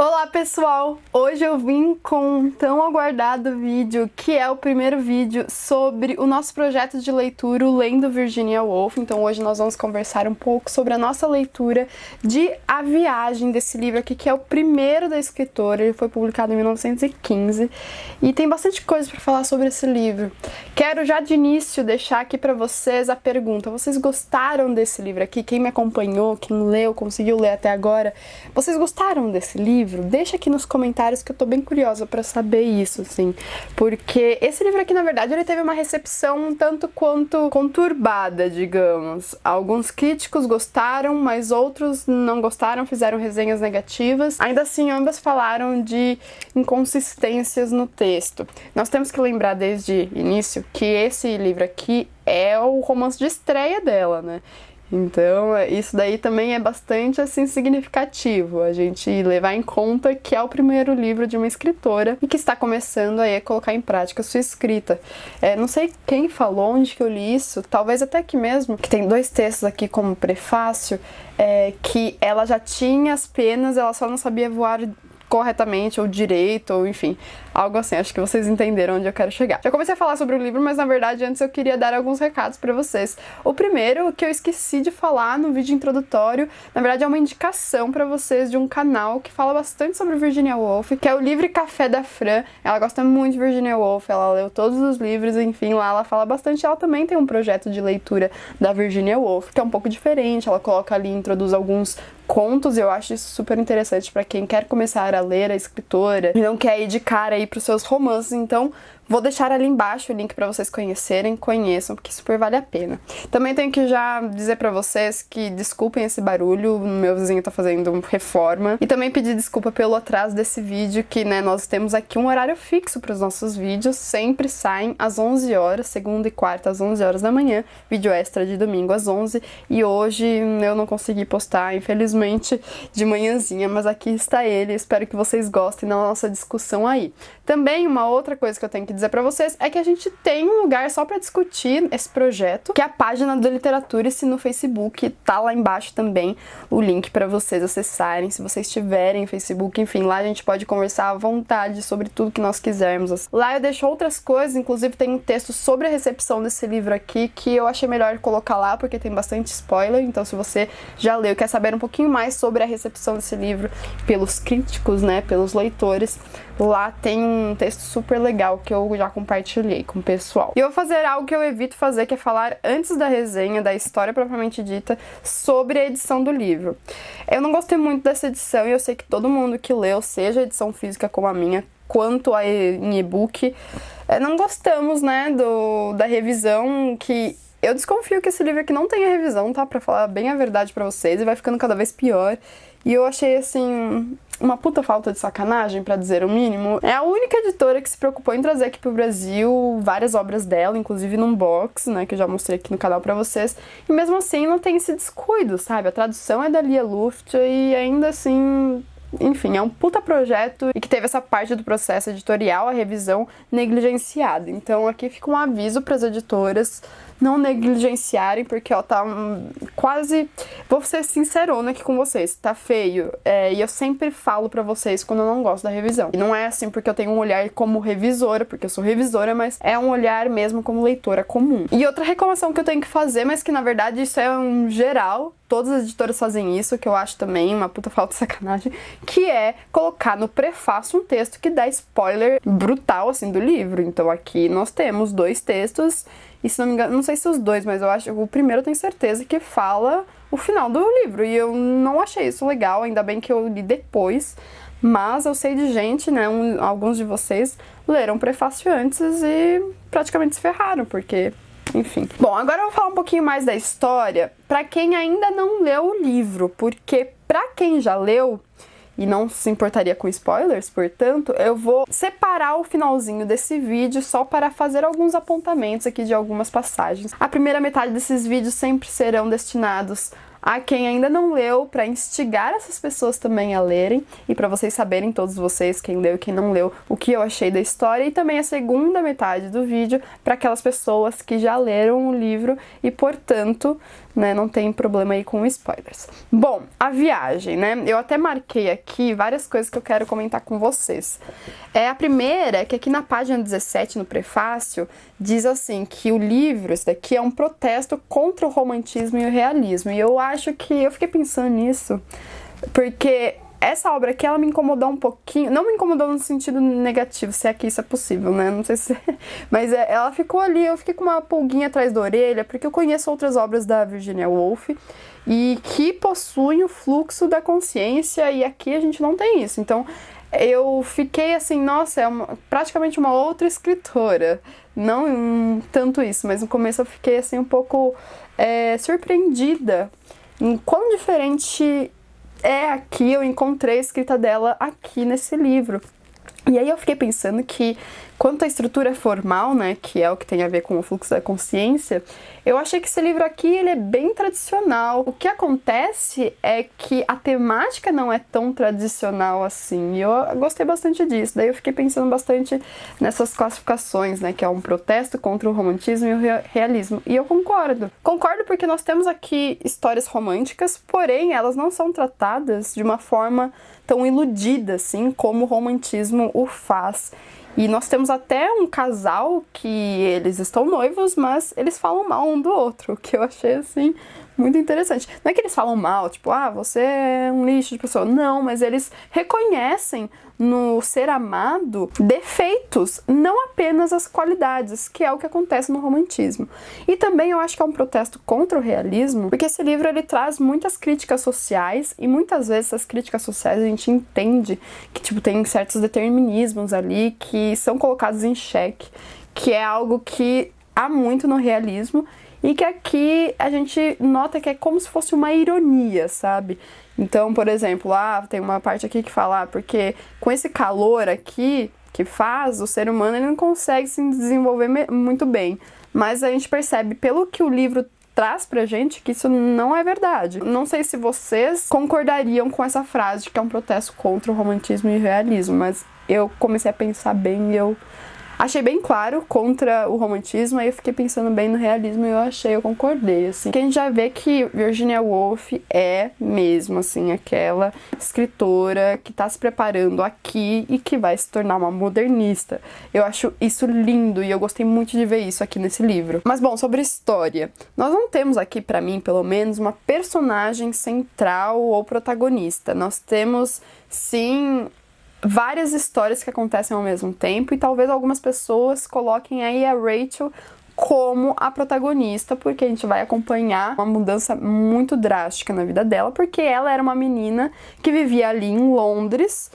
Olá pessoal! Hoje eu vim com um tão aguardado vídeo, que é o primeiro vídeo sobre o nosso projeto de leitura, o Lendo Virginia Woolf. Então hoje nós vamos conversar um pouco sobre a nossa leitura de A Viagem, desse livro aqui, que é o primeiro da escritora. Ele foi publicado em 1915 e tem bastante coisa para falar sobre esse livro. Quero já de início deixar aqui para vocês a pergunta: vocês gostaram desse livro aqui? Quem me acompanhou, quem leu, conseguiu ler até agora, vocês gostaram desse livro? Deixa aqui nos comentários que eu tô bem curiosa pra saber isso, assim. Porque esse livro aqui, na verdade, ele teve uma recepção um tanto quanto conturbada, digamos. Alguns críticos gostaram, mas outros não gostaram, fizeram resenhas negativas. Ainda assim, ambas falaram de inconsistências no texto. Nós temos que lembrar desde o início que esse livro aqui é o romance de estreia dela, né? Então, isso daí também é bastante, assim, significativo, a gente levar em conta que é o primeiro livro de uma escritora e que está começando aí a colocar em prática a sua escrita. Não sei quem falou, onde que eu li isso, talvez até aqui mesmo, que tem dois textos aqui como prefácio, que ela já tinha as penas, ela só não sabia voar corretamente, ou direito, ou enfim, algo assim. Acho que vocês entenderam onde eu quero chegar. Já comecei a falar sobre o livro, mas na verdade antes eu queria dar alguns recados pra vocês. O primeiro, que eu esqueci de falar no vídeo introdutório, na verdade é uma indicação pra vocês de um canal que fala bastante sobre Virginia Woolf, que é o Livre Café da Fran. Ela gosta muito de Virginia Woolf, ela leu todos os livros, enfim, lá ela fala bastante. Ela também tem um projeto de leitura da Virginia Woolf, que é um pouco diferente, ela coloca ali, introduz alguns contos, e eu acho isso super interessante pra quem quer começar a ler a escritora e não quer ir de cara aí pros seus romances. Então vou deixar ali embaixo o link pra vocês conheçam, porque super vale a pena. Também tenho que já dizer pra vocês que desculpem esse barulho, meu vizinho tá fazendo reforma, e também pedir desculpa pelo atraso desse vídeo, que, né, nós temos aqui um horário fixo pros nossos vídeos, sempre saem às 11 horas, segunda e quarta às 11 horas da manhã, vídeo extra de domingo às 11, e hoje eu não consegui postar, infelizmente, de manhãzinha, mas aqui está ele, espero que vocês gostem da nossa discussão aí. Também uma outra coisa que eu tenho que dizer pra vocês é que a gente tem um lugar só pra discutir esse projeto, que é a página do Literaturice no Facebook, tá lá embaixo também o link pra vocês acessarem, se vocês tiverem Facebook, enfim, lá a gente pode conversar à vontade sobre tudo que nós quisermos. Lá eu deixo outras coisas, inclusive tem um texto sobre a recepção desse livro aqui, que eu achei melhor colocar lá, porque tem bastante spoiler, então se você já leu e quer saber um pouquinho mais sobre a recepção desse livro pelos críticos, né, pelos leitores, lá tem um texto super legal que eu já compartilhei com o pessoal. E eu vou fazer algo que eu evito fazer, que é falar antes da resenha, da história propriamente dita, sobre a edição do livro. Eu não gostei muito dessa edição e eu sei que todo mundo que leu, seja a edição física como a minha, quanto a em e-book, não gostamos, né, da revisão, que eu desconfio que esse livro aqui não tenha revisão, tá? Pra falar bem a verdade pra vocês, e vai ficando cada vez pior. E eu achei, assim, uma puta falta de sacanagem, pra dizer o mínimo. É a única editora que se preocupou em trazer aqui pro Brasil várias obras dela, inclusive num box, né, que eu já mostrei aqui no canal pra vocês. E mesmo assim não tem esse descuido, sabe? A tradução é da Lia Luft e ainda assim... Enfim, é um puta projeto e que teve essa parte do processo editorial, a revisão, negligenciada. Então aqui fica um aviso para as editoras não negligenciarem, porque ó, tá quase... Vou ser sincerona aqui com vocês, tá feio. E eu sempre falo pra vocês quando eu não gosto da revisão. E não é assim porque eu tenho um olhar como revisora, porque eu sou revisora, mas é um olhar mesmo como leitora comum. E outra reclamação que eu tenho que fazer, mas que na verdade isso é um geral, todas as editoras fazem isso, que eu acho também uma puta falta de sacanagem, que é colocar no prefácio um texto que dá spoiler brutal, assim, do livro. Então aqui nós temos dois textos, e se não me engano, não sei se os dois, mas eu acho que o primeiro eu tenho certeza que fala o final do livro, e eu não achei isso legal, ainda bem que eu li depois, mas eu sei de gente, né, alguns de vocês leram o prefácio antes e praticamente se ferraram, porque... Enfim. Bom, agora eu vou falar um pouquinho mais da história pra quem ainda não leu o livro, porque pra quem já leu e não se importaria com spoilers, portanto, eu vou separar o finalzinho desse vídeo só para fazer alguns apontamentos aqui de algumas passagens. A primeira metade desses vídeos sempre serão destinados a quem ainda não leu, para instigar essas pessoas também a lerem, e para vocês saberem, todos vocês, quem leu e quem não leu, o que eu achei da história, e também a segunda metade do vídeo para aquelas pessoas que já leram o livro e, portanto, né, não tem problema aí com spoilers. Bom, a viagem, né, eu até marquei aqui várias coisas que eu quero comentar com vocês. A primeira é que aqui na página 17, no prefácio, diz assim, que o livro, esse daqui, é um protesto contra o romantismo e o realismo, e eu acho que, eu fiquei pensando nisso, porque essa obra aqui, ela me incomodou um pouquinho, não me incomodou no sentido negativo, se é que isso é possível, né, não sei se... Mas ela ficou ali, eu fiquei com uma pulguinha atrás da orelha, porque eu conheço outras obras da Virginia Woolf, e que possuem o fluxo da consciência, e aqui a gente não tem isso, então eu fiquei assim, nossa, praticamente uma outra escritora, não tanto isso, mas no começo eu fiquei assim um pouco surpreendida em quão diferente aqui, eu encontrei a escrita dela aqui nesse livro. E aí eu fiquei pensando que, quanto à estrutura formal, né, que é o que tem a ver com o fluxo da consciência, eu achei que esse livro aqui, ele é bem tradicional. O que acontece é que a temática não é tão tradicional assim, e eu gostei bastante disso. Daí eu fiquei pensando bastante nessas classificações, né, que é um protesto contra o romantismo e o realismo. E eu concordo. Concordo porque nós temos aqui histórias românticas, porém elas não são tratadas de uma forma tão iludida, assim, como o romantismo o faz. E nós temos até um casal que eles estão noivos, mas eles falam mal um do outro, o que eu achei, assim, muito interessante. Não é que eles falam mal, tipo, você é um lixo de pessoa. Não, mas eles reconhecem no ser amado defeitos, não apenas as qualidades, que é o que acontece no romantismo. E também eu acho que é um protesto contra o realismo, porque esse livro ele traz muitas críticas sociais, e muitas vezes essas críticas sociais a gente entende que tipo, tem certos determinismos ali que são colocados em xeque, que é algo que há muito no realismo, e que aqui a gente nota que é como se fosse uma ironia, sabe? Então, por exemplo, tem uma parte aqui que fala, porque com esse calor aqui que faz, o ser humano ele não consegue se desenvolver muito bem. Mas a gente percebe, pelo que o livro traz pra gente, que isso não é verdade. Não sei se vocês concordariam com essa frase de que é um protesto contra o romantismo e o realismo, mas eu comecei a pensar bem e eu achei bem claro contra o romantismo, aí eu fiquei pensando bem no realismo e eu concordei, assim. Que a gente já vê que Virginia Woolf é mesmo, assim, aquela escritora que tá se preparando aqui e que vai se tornar uma modernista. Eu acho isso lindo e eu gostei muito de ver isso aqui nesse livro. Mas bom, sobre história. Nós não temos aqui, pra mim, pelo menos, uma personagem central ou protagonista. Nós temos, sim, várias histórias que acontecem ao mesmo tempo, e talvez algumas pessoas coloquem aí a Rachel como a protagonista, porque a gente vai acompanhar uma mudança muito drástica na vida dela, porque ela era uma menina que vivia ali em Londres,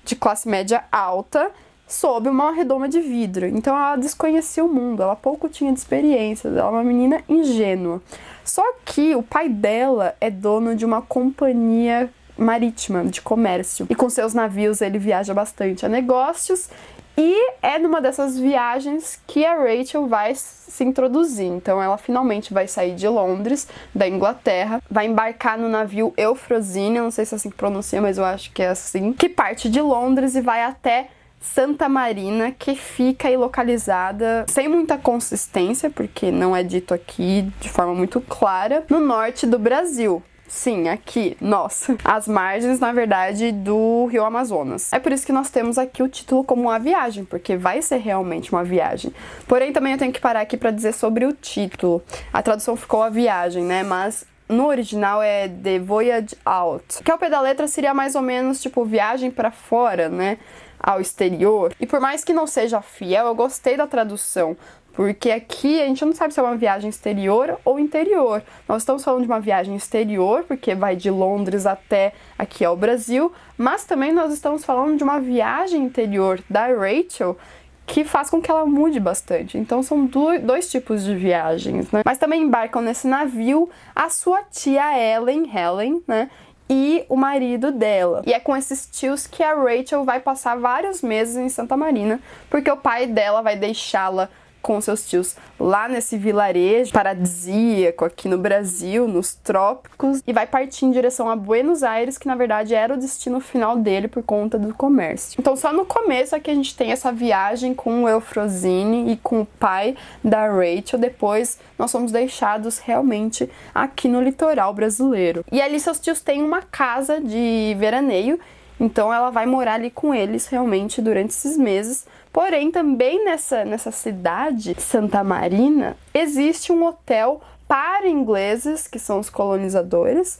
de classe média alta, sob uma redoma de vidro. Então ela desconhecia o mundo, ela pouco tinha de experiência, ela é uma menina ingênua. Só que o pai dela é dono de uma companhia marítima, de comércio, e com seus navios ele viaja bastante a negócios, e é numa dessas viagens que a Rachel vai se introduzir. Então ela finalmente vai sair de Londres, da Inglaterra, vai embarcar no navio Eufrosine, não sei se é assim que pronuncia, mas eu acho que é assim, que parte de Londres e vai até Santa Marina, que fica aí localizada sem muita consistência, porque não é dito aqui de forma muito clara, no norte do Brasil. Sim, aqui, nossa, as margens, na verdade, do Rio Amazonas. É por isso que nós temos aqui o título como A Viagem, porque vai ser realmente uma viagem. Porém, também eu tenho que parar aqui para dizer sobre o título. A tradução ficou A Viagem, né, mas no original é The Voyage Out, que ao pé da letra seria mais ou menos, tipo, viagem para fora, né, ao exterior. E por mais que não seja fiel, eu gostei da tradução, porque aqui a gente não sabe se é uma viagem exterior ou interior. Nós estamos falando de uma viagem exterior, porque vai de Londres até aqui ao Brasil, mas também nós estamos falando de uma viagem interior da Rachel, que faz com que ela mude bastante. Então são dois tipos de viagens, né? Mas também embarcam nesse navio a sua tia Helen, né? E o marido dela. E é com esses tios que a Rachel vai passar vários meses em Santa Marina, porque o pai dela vai deixá-la com seus tios lá nesse vilarejo paradisíaco aqui no Brasil, nos trópicos, e vai partir em direção a Buenos Aires, que na verdade era o destino final dele por conta do comércio. Então só no começo aqui a gente tem essa viagem com o Eufrosine e com o pai da Rachel, depois nós somos deixados realmente aqui no litoral brasileiro. E ali seus tios têm uma casa de veraneio, então ela vai morar ali com eles realmente durante esses meses. Porém, também nessa cidade, Santa Marina, existe um hotel para ingleses, que são os colonizadores,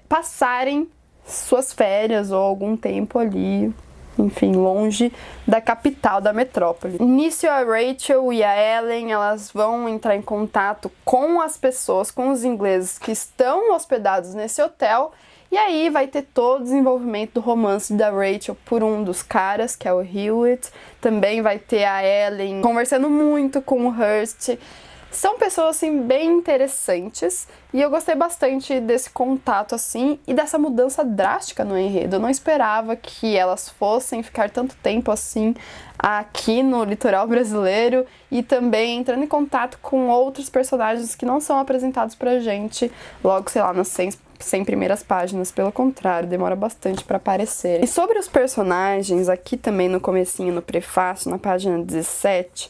passarem suas férias ou algum tempo ali, enfim, longe da capital da metrópole. Nisso, a Rachel e a Ellen, elas vão entrar em contato com as pessoas, com os ingleses que estão hospedados nesse hotel. E aí vai ter todo o desenvolvimento do romance da Rachel por um dos caras, que é o Hewitt. Também vai ter a Ellen conversando muito com o Hurst. São pessoas, assim, bem interessantes. E eu gostei bastante desse contato, assim, e dessa mudança drástica no enredo. Eu não esperava que elas fossem ficar tanto tempo, assim, aqui no litoral brasileiro. E também entrando em contato com outros personagens que não são apresentados pra gente logo, sei lá, nas 100 primeiras páginas, pelo contrário, demora bastante para aparecer. E sobre os personagens, aqui também no comecinho, no prefácio, na página 17,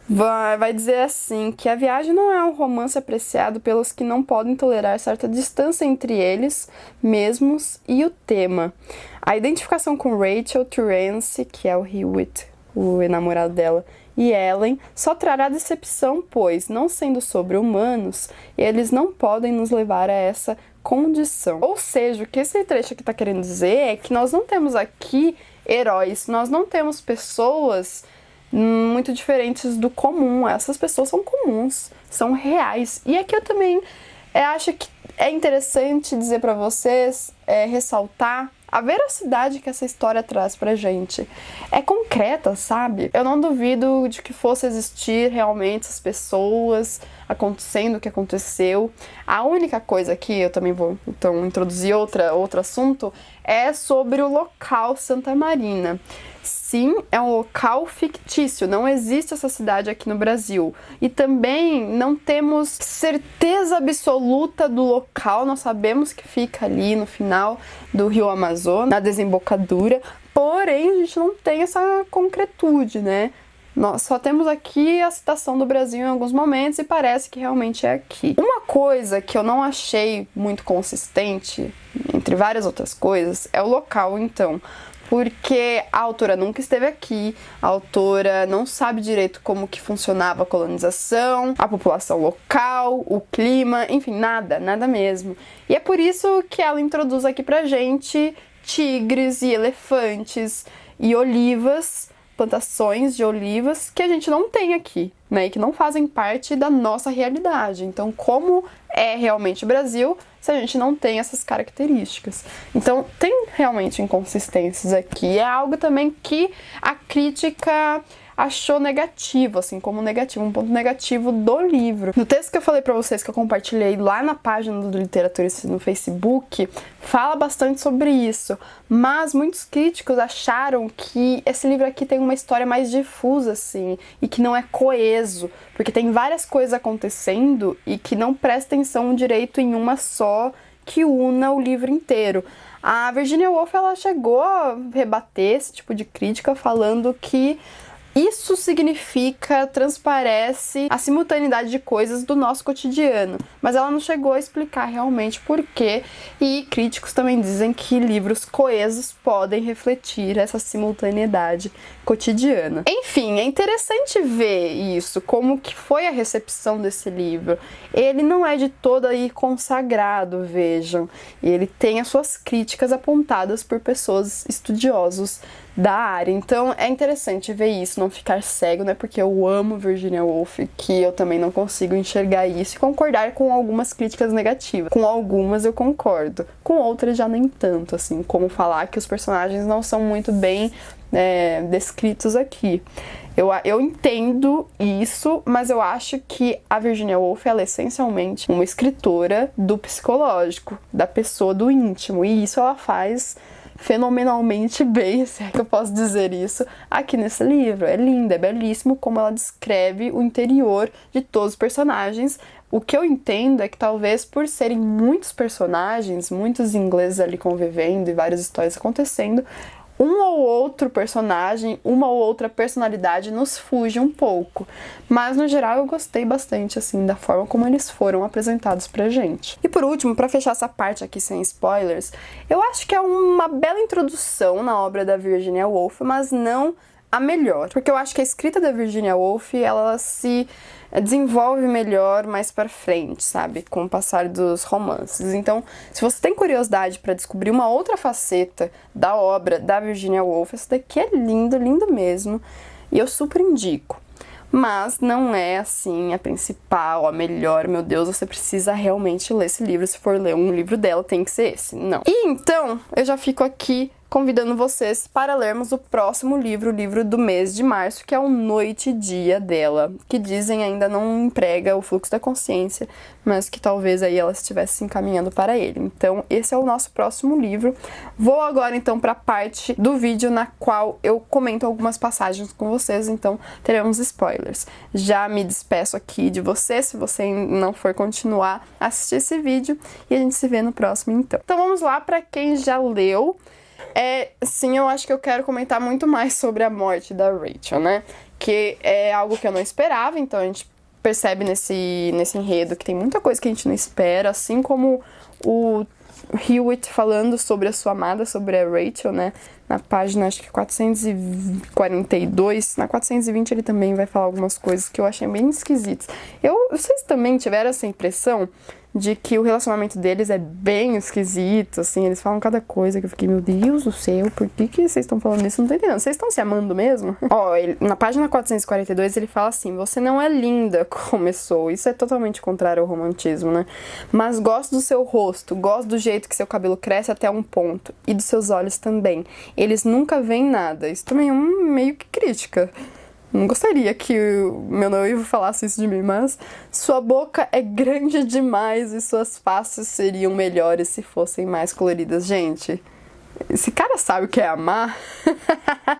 vai dizer assim, que a viagem não é um romance apreciado pelos que não podem tolerar certa distância entre eles mesmos e o tema. A identificação com Rachel Terence, que é o Hewitt, o namorado dela, e Ellen, só trará decepção, pois, não sendo sobre-humanos, eles não podem nos levar a essa condição. Ou seja, o que esse trecho aqui está querendo dizer é que nós não temos aqui heróis, nós não temos pessoas muito diferentes do comum. Essas pessoas são comuns, são reais. E aqui eu também acho que é interessante dizer para vocês, ressaltar a veracidade que essa história traz pra gente. É concreta, sabe? Eu não duvido de que fosse existir realmente essas pessoas acontecendo o que aconteceu. A única coisa aqui, eu também vou então introduzir outro assunto, é sobre o local Santa Marina. Sim, é um local fictício, não existe essa cidade aqui no Brasil. E também não temos certeza absoluta do local, nós sabemos que fica ali no final do Rio Amazonas, na desembocadura, porém a gente não tem essa concretude, né? Nós só temos aqui a citação do Brasil em alguns momentos e parece que realmente é aqui. Uma coisa que eu não achei muito consistente, entre várias outras coisas, é o local, então. Porque a autora nunca esteve aqui, a autora não sabe direito como que funcionava a colonização, a população local, o clima, enfim, nada mesmo. E é por isso que ela introduz aqui pra gente tigres e elefantes e olivas, plantações de olivas que a gente não tem aqui, né, e que não fazem parte da nossa realidade. Então, como é realmente o Brasil se a gente não tem essas características? Então, tem realmente inconsistências aqui. É algo também que a crítica achou negativo, assim, como negativo, um ponto negativo do livro. No texto que eu falei pra vocês, que eu compartilhei lá na página do Literatura no Facebook, fala bastante sobre isso, mas muitos críticos acharam que esse livro aqui tem uma história mais difusa, assim, e que não é coeso, porque tem várias coisas acontecendo e que não presta atenção direito em uma só que una o livro inteiro. A Virginia Woolf, ela chegou a rebater esse tipo de crítica falando que isso transparece a simultaneidade de coisas do nosso cotidiano, mas ela não chegou a explicar realmente por quê, e críticos também dizem que livros coesos podem refletir essa simultaneidade cotidiana. Enfim, é interessante ver isso, como que foi a recepção desse livro. Ele não é de todo aí consagrado, vejam, e ele tem as suas críticas apontadas por pessoas estudiosos da área. Então é interessante ver isso, não ficar cego, né? Porque eu amo Virginia Woolf, que eu também não consigo enxergar isso e concordar com algumas críticas negativas. Com algumas eu concordo, com outras já nem tanto, assim, como falar que os personagens não são muito bem descritos aqui. Eu entendo isso, mas eu acho que a Virginia Woolf, ela é essencialmente uma escritora do psicológico, da pessoa, do íntimo, e isso ela faz fenomenalmente bem, se é que eu posso dizer isso, aqui nesse livro. É lindo, é belíssimo como ela descreve o interior de todos os personagens. O que eu entendo é que talvez por serem muitos personagens, muitos ingleses ali convivendo e várias histórias acontecendo, um ou outro personagem, uma ou outra personalidade nos fuge um pouco. Mas, no geral, eu gostei bastante, assim, da forma como eles foram apresentados pra gente. E por último, pra fechar essa parte aqui sem spoilers, eu acho que é uma bela introdução na obra da Virginia Woolf, mas não a melhor. Porque eu acho que a escrita da Virginia Woolf, ela se desenvolve melhor mais pra frente, sabe? Com o passar dos romances. Então, se você tem curiosidade pra descobrir uma outra faceta da obra da Virginia Woolf, esse daqui é lindo, lindo mesmo. E eu super indico. Mas não é, assim, a principal, a melhor. Meu Deus, você precisa realmente ler esse livro. Se for ler um livro dela, tem que ser esse. Não. E então, eu já fico aqui convidando vocês para lermos o próximo livro, o livro do mês de março, que é o Noite e Dia dela, que dizem ainda não emprega o fluxo da consciência, mas que talvez aí ela estivesse se encaminhando para ele. Então, esse é o nosso próximo livro. Vou agora, então, para a parte do vídeo na qual eu comento algumas passagens com vocês, então teremos spoilers. Já me despeço aqui de você, se você não for continuar a assistir esse vídeo, e a gente se vê no próximo, então. Então vamos lá, para quem já leu. Sim, eu acho que eu quero comentar muito mais sobre a morte da Rachel, né? Que é algo que eu não esperava, então a gente percebe nesse enredo que tem muita coisa que a gente não espera, assim como o Hewitt falando sobre a sua amada, sobre a Rachel, né? Na página, acho que 442, na 420 ele também vai falar algumas coisas que eu achei bem esquisitas. Vocês também tiveram essa impressão de que o relacionamento deles é bem esquisito, assim, eles falam cada coisa que eu fiquei, meu Deus do céu, por que vocês estão falando isso? Não tô entendendo, vocês estão se amando mesmo? Ó, na página 442 ele fala assim, você não é linda, começou, isso é totalmente contrário ao romantismo, né? Mas gosto do seu rosto, gosto do jeito que seu cabelo cresce até um ponto, e dos seus olhos também. Eles nunca veem nada, isso também é meio que crítica. Não gostaria que o meu noivo falasse isso de mim, mas sua boca é grande demais e suas faces seriam melhores se fossem mais coloridas. Gente, esse cara sabe o que é amar.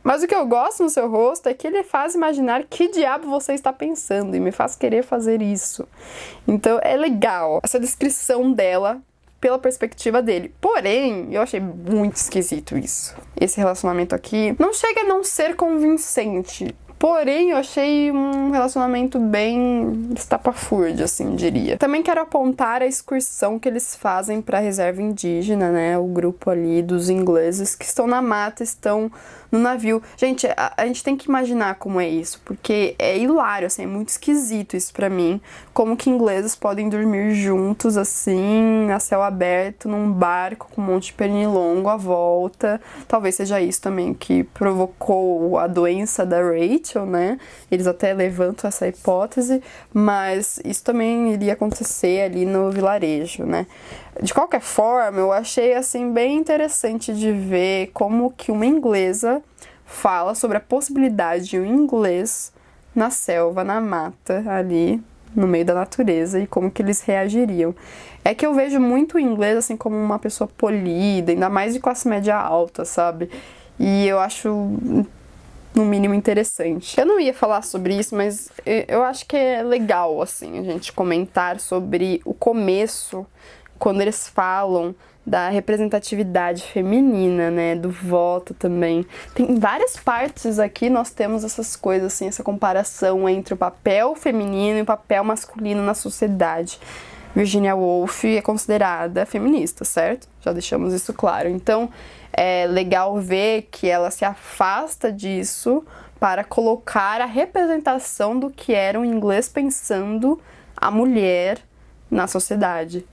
Mas o que eu gosto no seu rosto é que ele faz imaginar que diabo você está pensando e me faz querer fazer isso. Então é legal essa descrição dela pela perspectiva dele. Porém, eu achei muito esquisito isso. Esse relacionamento aqui não chega a não ser convincente. Porém, eu achei um relacionamento bem estapafúrdio, assim, diria. Também quero apontar a excursão que eles fazem para a reserva indígena, né? O grupo ali dos ingleses que estão na mata, estão no navio. Gente, a gente tem que imaginar como é isso, porque é hilário, assim, é muito esquisito isso pra mim. Como que ingleses podem dormir juntos, assim, a céu aberto, num barco com um monte de pernilongo à volta. Talvez seja isso também que provocou a doença da Rachel, né? Eles até levantam essa hipótese, mas isso também iria acontecer ali no vilarejo, né? De qualquer forma, eu achei assim bem interessante de ver como que uma inglesa fala sobre a possibilidade de um inglês na selva, na mata, ali no meio da natureza e como que eles reagiriam. É que eu vejo muito o inglês assim como uma pessoa polida, ainda mais de classe média alta, sabe? E eu acho no mínimo interessante. Eu não ia falar sobre isso, mas eu acho que é legal assim a gente comentar sobre o começo, quando eles falam da representatividade feminina, né, do voto também. Tem várias partes aqui, nós temos essas coisas, assim, essa comparação entre o papel feminino e o papel masculino na sociedade. Virginia Woolf é considerada feminista, certo? Já deixamos isso claro. Então, é legal ver que ela se afasta disso para colocar a representação do que era o inglês pensando a mulher na sociedade.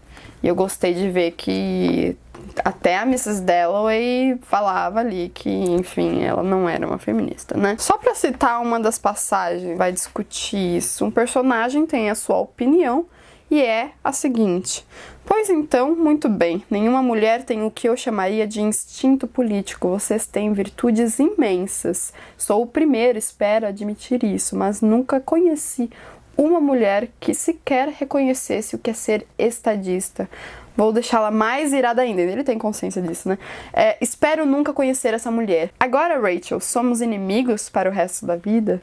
E eu gostei de ver que até a Mrs. Dalloway falava ali que, enfim, ela não era uma feminista, né? Só pra citar uma das passagens, vai discutir isso. Um personagem tem a sua opinião e é a seguinte: pois então, muito bem, nenhuma mulher tem o que eu chamaria de instinto político. Vocês têm virtudes imensas. Sou o primeiro, espero admitir isso, mas nunca conheci uma mulher que sequer reconhecesse o que é ser estadista. vou deixá-la mais irada ainda. Ele tem consciência disso, né? Espero nunca conhecer essa mulher. Agora, Rachel, somos inimigos para o resto da vida?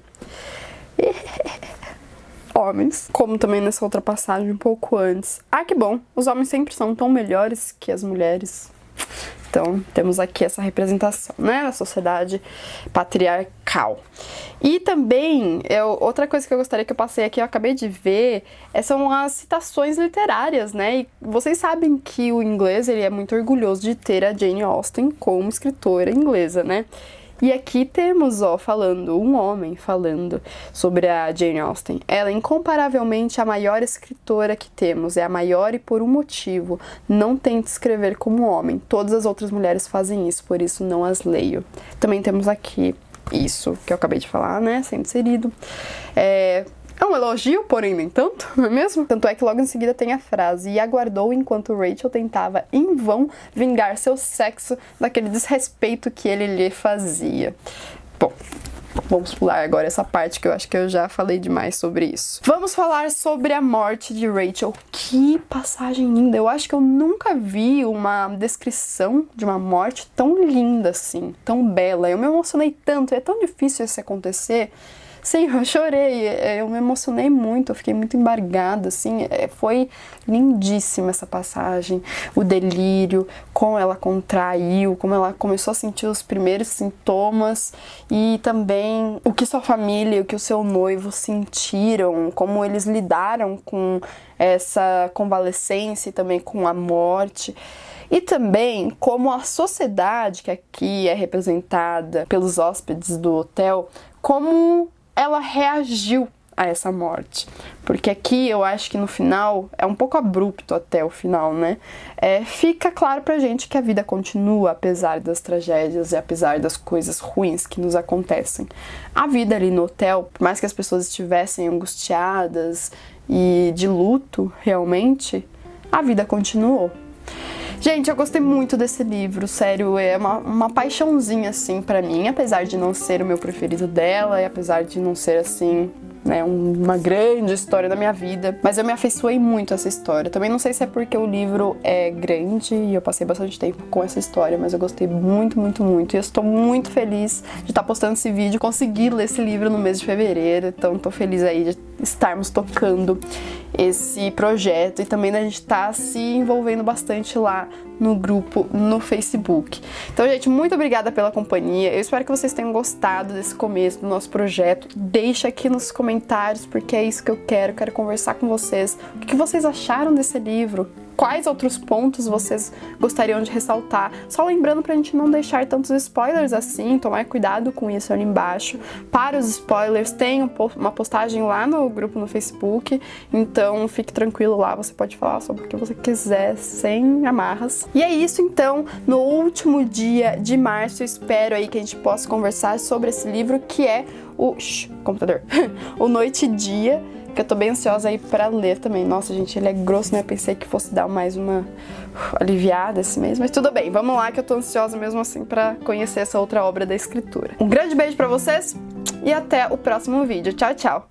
Homens, como também nessa outra passagem um pouco antes. Ah, que bom, os homens sempre são tão melhores que as mulheres. Então, temos aqui essa representação, né, da sociedade patriarcal. E também, outra coisa que eu gostaria que eu passei aqui, eu acabei de ver, são as citações literárias, né, e vocês sabem que o inglês, ele é muito orgulhoso de ter a Jane Austen como escritora inglesa, né. E aqui temos, um homem falando sobre a Jane Austen. Ela é incomparavelmente a maior escritora que temos, é a maior e por um motivo. Não tente escrever como homem. Todas as outras mulheres fazem isso, por isso não as leio. Também temos aqui isso que eu acabei de falar, né, sendo inserido. É um elogio, porém nem tanto, não é mesmo? Tanto é que logo em seguida tem a frase: e aguardou enquanto Rachel tentava em vão vingar seu sexo daquele desrespeito que ele lhe fazia. Bom, vamos pular agora essa parte que eu acho que eu já falei demais sobre isso. Vamos falar sobre a morte de Rachel. Que passagem linda! Eu acho que eu nunca vi uma descrição de uma morte tão linda assim, tão bela. Eu me emocionei tanto, é tão difícil isso acontecer. Sim, eu chorei, eu me emocionei muito, eu fiquei muito embargada, assim, foi lindíssima essa passagem, o delírio, como ela contraiu, como ela começou a sentir os primeiros sintomas e também o que sua família e o que o seu noivo sentiram, como eles lidaram com essa convalescência e também com a morte. E também como a sociedade, que aqui é representada pelos hóspedes do hotel, como ela reagiu a essa morte. Porque aqui eu acho que no final, é um pouco abrupto até o final, né? Fica claro pra gente que a vida continua, apesar das tragédias e apesar das coisas ruins que nos acontecem. A vida ali no hotel, por mais que as pessoas estivessem angustiadas e de luto, realmente, a vida continuou. Gente, eu gostei muito desse livro, sério, é uma paixãozinha, assim, pra mim, apesar de não ser o meu preferido dela, e apesar de não ser, assim, né, uma grande história da minha vida, mas eu me afeiçoei muito a essa história. Também não sei se é porque o livro é grande e eu passei bastante tempo com essa história, mas eu gostei muito, muito, muito, e eu estou muito feliz de estar postando esse vídeo, consegui ler esse livro no mês de fevereiro, então tô feliz aí de estarmos tocando esse projeto e também da gente estar se envolvendo bastante lá no grupo no Facebook. Então, gente, muito obrigada pela companhia. Eu espero que vocês tenham gostado desse começo do nosso projeto. Deixa aqui nos comentários, porque é isso que eu quero conversar com vocês. O que vocês acharam desse livro? Quais outros pontos vocês gostariam de ressaltar? Só lembrando pra gente não deixar tantos spoilers assim, tomar cuidado com isso ali embaixo. Para os spoilers, tem uma postagem lá no grupo no Facebook, então fique tranquilo lá, você pode falar sobre o que você quiser, sem amarras. E é isso então, no último dia de março, eu espero aí que a gente possa conversar sobre esse livro que é o computador, o Noite e Dia, que eu tô bem ansiosa aí pra ler também. Nossa, gente, ele é grosso, né? Eu pensei que fosse dar mais uma aliviada esse mês, mas tudo bem, vamos lá que eu tô ansiosa mesmo assim pra conhecer essa outra obra da escritura. Um grande beijo pra vocês e até o próximo vídeo. Tchau, tchau!